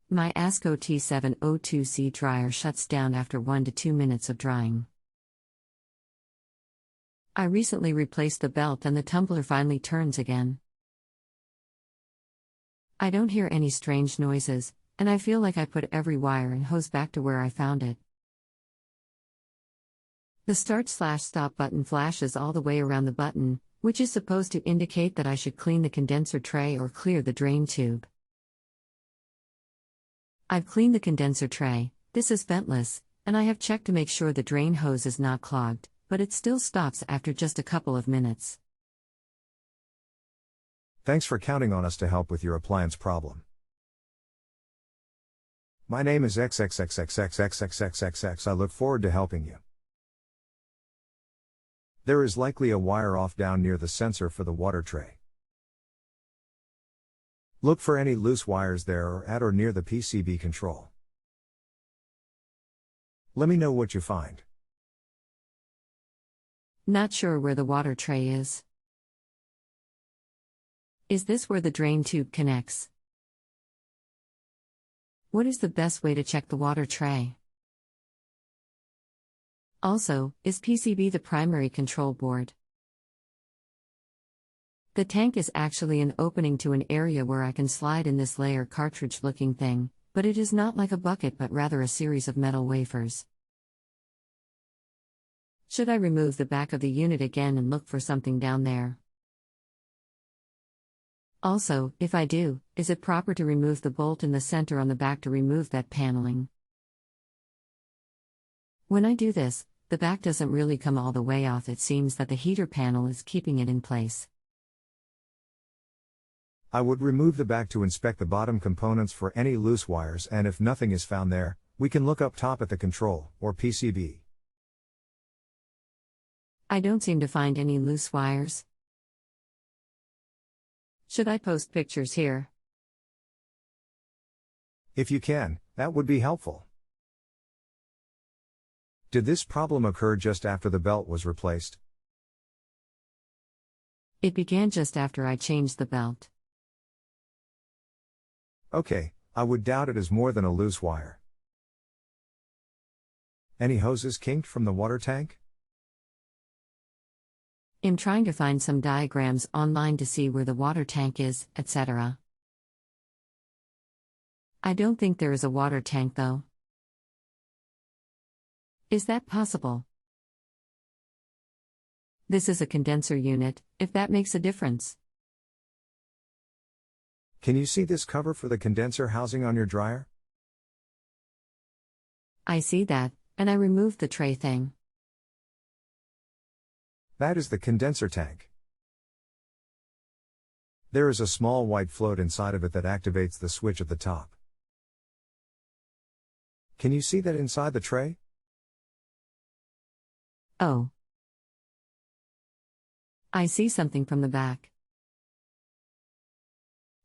My asko t702c dryer shuts down after 1 to 2 minutes of drying. I recently replaced the belt and the tumbler finally turns again. I don't hear any strange noises, and I feel like I put every wire and hose back to where I found it. The start/stop button flashes all the way around the button, which is supposed to indicate that I should clean the condenser tray or clear the drain tube. I've cleaned the condenser tray, this is ventless, and I have checked to make sure the drain hose is not clogged, but it still stops after just a couple of minutes. Thanks for counting on us to help with your appliance problem. My name is XXXXX I look forward to helping you. There is likely a wire off down near the sensor for the water tray. Look for any loose wires there or at or near the PCB control. Let me know what you find. Not sure where the water tray is. Is this where the drain tube connects? What is the best way to check the water tray? Also, is PCB the primary control board? The tank is actually an opening to an area where I can slide in this layer cartridge-looking thing, but it is not like a bucket but rather a series of metal wafers. Should I remove the back of the unit again and look for something down there? Also, if I do, is it proper to remove the bolt in the center on the back to remove that paneling? When I do this, the back doesn't really come all the way off. It seems that the heater panel is keeping it in place. I would remove the back to inspect the bottom components for any loose wires, and if nothing is found there, we can look up top at the control, or PCB. I don't seem to find any loose wires. Should I post pictures here? If you can, that would be helpful. Did this problem occur just after the belt was replaced? It began just after I changed the belt. Okay, I would doubt it is more than a loose wire. Any hoses kinked from the water tank? I'm trying to find some diagrams online to see where the water tank is, etc. I don't think there is a water tank though. Is that possible? This is a condenser unit, if that makes a difference. Can you see this cover for the condenser housing on your dryer? I see that, and I removed the tray thing. That is the condenser tank. There is a small white float inside of it that activates the switch at the top. Can you see that inside the tray? Oh. I see something from the back.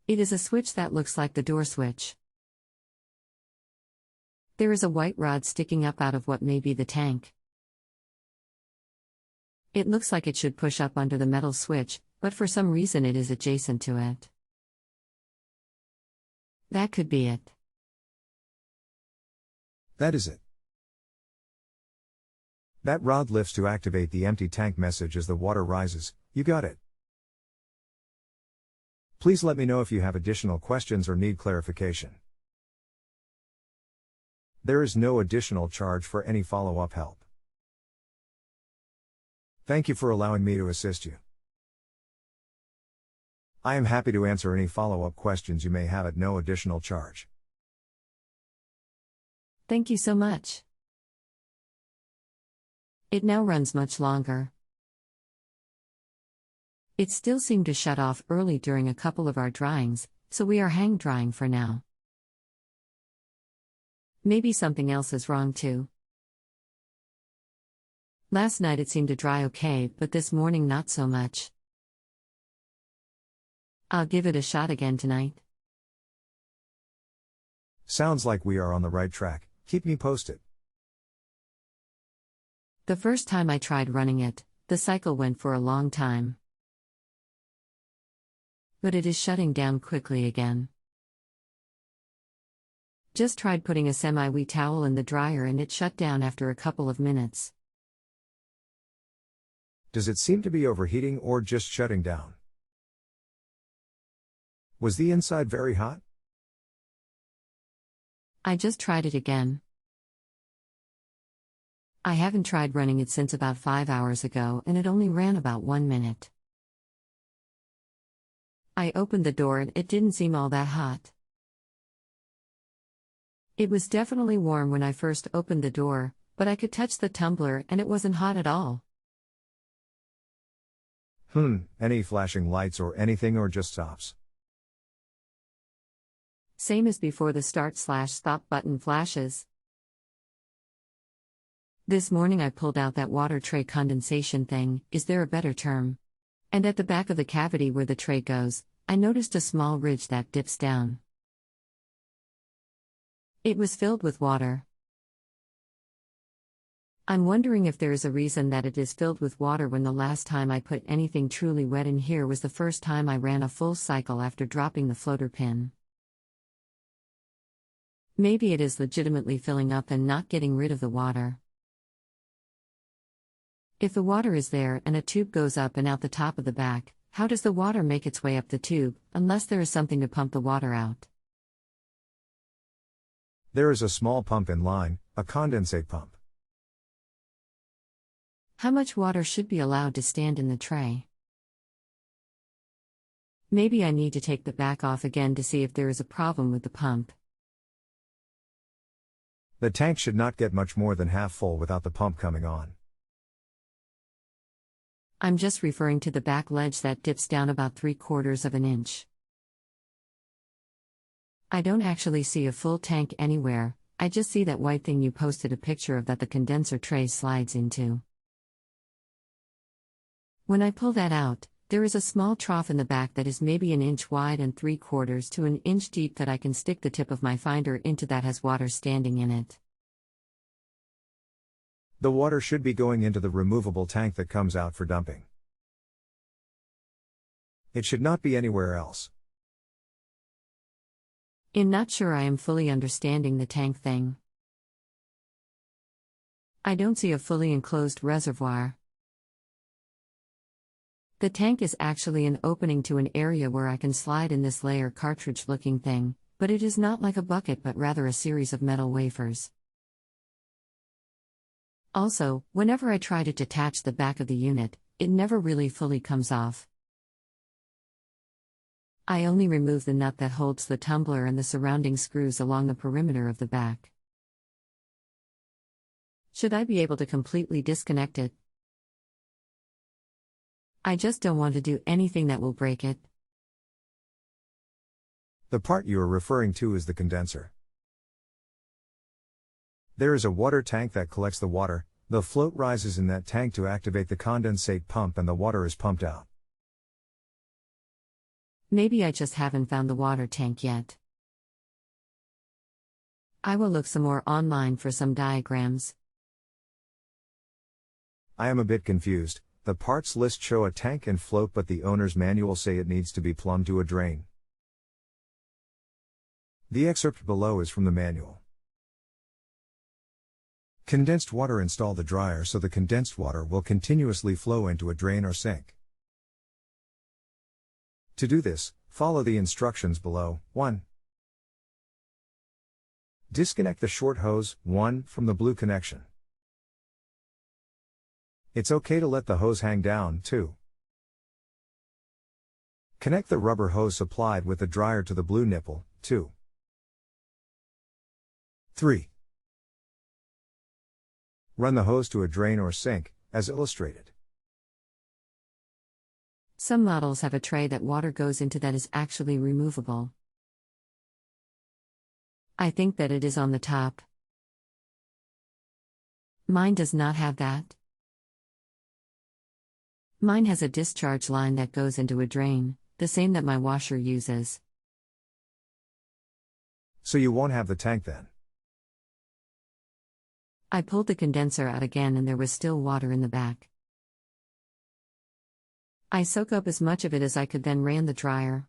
It is a switch that looks like the door switch. There is a white rod sticking up out of what may be the tank. It looks like it should push up under the metal switch, but for some reason it is adjacent to it. That could be it. That is it. That rod lifts to activate the empty tank message as the water rises. You got it. Please let me know if you have additional questions or need clarification. There is no additional charge for any follow-up help. Thank you for allowing me to assist you. I am happy to answer any follow-up questions you may have at no additional charge. Thank you so much. It now runs much longer. It still seemed to shut off early during a couple of our dryings, so we are hang drying for now. Maybe something else is wrong too. Last night it seemed to dry okay, but this morning not so much. I'll give it a shot again tonight. Sounds like we are on the right track. Keep me posted. The first time I tried running it, the cycle went for a long time. But it is shutting down quickly again. Just tried putting a semi-wet towel in the dryer and it shut down after a couple of minutes. Does it seem to be overheating or just shutting down? Was the inside very hot? I just tried it again. I haven't tried running it since about 5 hours ago and it only ran about 1 minute. I opened the door and it didn't seem all that hot. It was definitely warm when I first opened the door, but I could touch the tumbler and it wasn't hot at all. Any flashing lights or anything or just stops? Same as before, the start/stop button flashes. This morning I pulled out that water tray condensation thing, is there a better term? And at the back of the cavity where the tray goes, I noticed a small ridge that dips down. It was filled with water. I'm wondering if there is a reason that it is filled with water when the last time I put anything truly wet in here was the first time I ran a full cycle after dropping the floater pin. Maybe it is legitimately filling up and not getting rid of the water. If the water is there and a tube goes up and out the top of the back, how does the water make its way up the tube, unless there is something to pump the water out? There is a small pump in line, a condensate pump. How much water should be allowed to stand in the tray? Maybe I need to take the back off again to see if there is a problem with the pump. The tank should not get much more than half full without the pump coming on. I'm just referring to the back ledge that dips down about 3/4 of an inch. I don't actually see a full tank anywhere, I just see that white thing you posted a picture of that the condenser tray slides into. When I pull that out, there is a small trough in the back that is maybe 1 inch wide and 3/4 to 1 inch deep that I can stick the tip of my finder into that has water standing in it. The water should be going into the removable tank that comes out for dumping. It should not be anywhere else. I'm not sure I am fully understanding the tank thing. I don't see a fully enclosed reservoir. The tank is actually an opening to an area where I can slide in this layer cartridge looking thing, but it is not like a bucket but rather a series of metal wafers. Also, whenever I try to detach the back of the unit, it never really fully comes off. I only remove the nut that holds the tumbler and the surrounding screws along the perimeter of the back. Should I be able to completely disconnect it? I just don't want to do anything that will break it. The part you are referring to is the condenser. There is a water tank that collects the water, the float rises in that tank to activate the condensate pump and the water is pumped out. Maybe I just haven't found the water tank yet. I will look some more online for some diagrams. I am a bit confused, the parts list show a tank and float but the owner's manual say it needs to be plumbed to a drain. The excerpt below is from the manual. Condensed water. Install the dryer so the condensed water will continuously flow into a drain or sink. To do this, follow the instructions below. 1. Disconnect the short hose, 1, from the blue connection. It's okay to let the hose hang down, 2. Connect the rubber hose supplied with the dryer to the blue nipple, 2. 3. Run the hose to a drain or sink, as illustrated. Some models have a tray that water goes into that is actually removable. I think that it is on the top. Mine does not have that. Mine has a discharge line that goes into a drain, the same that my washer uses. So you won't have the tank then? I pulled the condenser out again and there was still water in the back. I soak up as much of it as I could, then ran the dryer.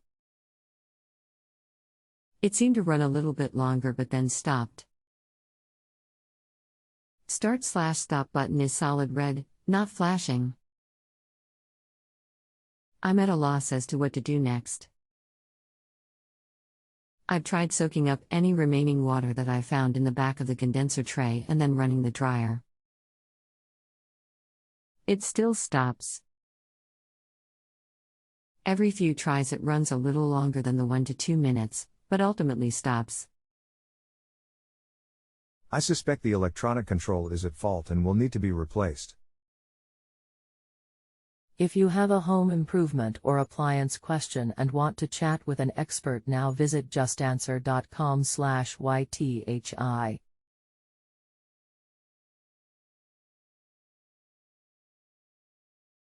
It seemed to run a little bit longer but then stopped. Start/stop button is solid red, not flashing. I'm at a loss as to what to do next. I've tried soaking up any remaining water that I found in the back of the condenser tray and then running the dryer. It still stops. Every few tries it runs a little longer than the 1 to 2 minutes, but ultimately stops. I suspect the electronic control is at fault and will need to be replaced. If you have a home improvement or appliance question and want to chat with an expert now, visit justanswer.com/YTHI.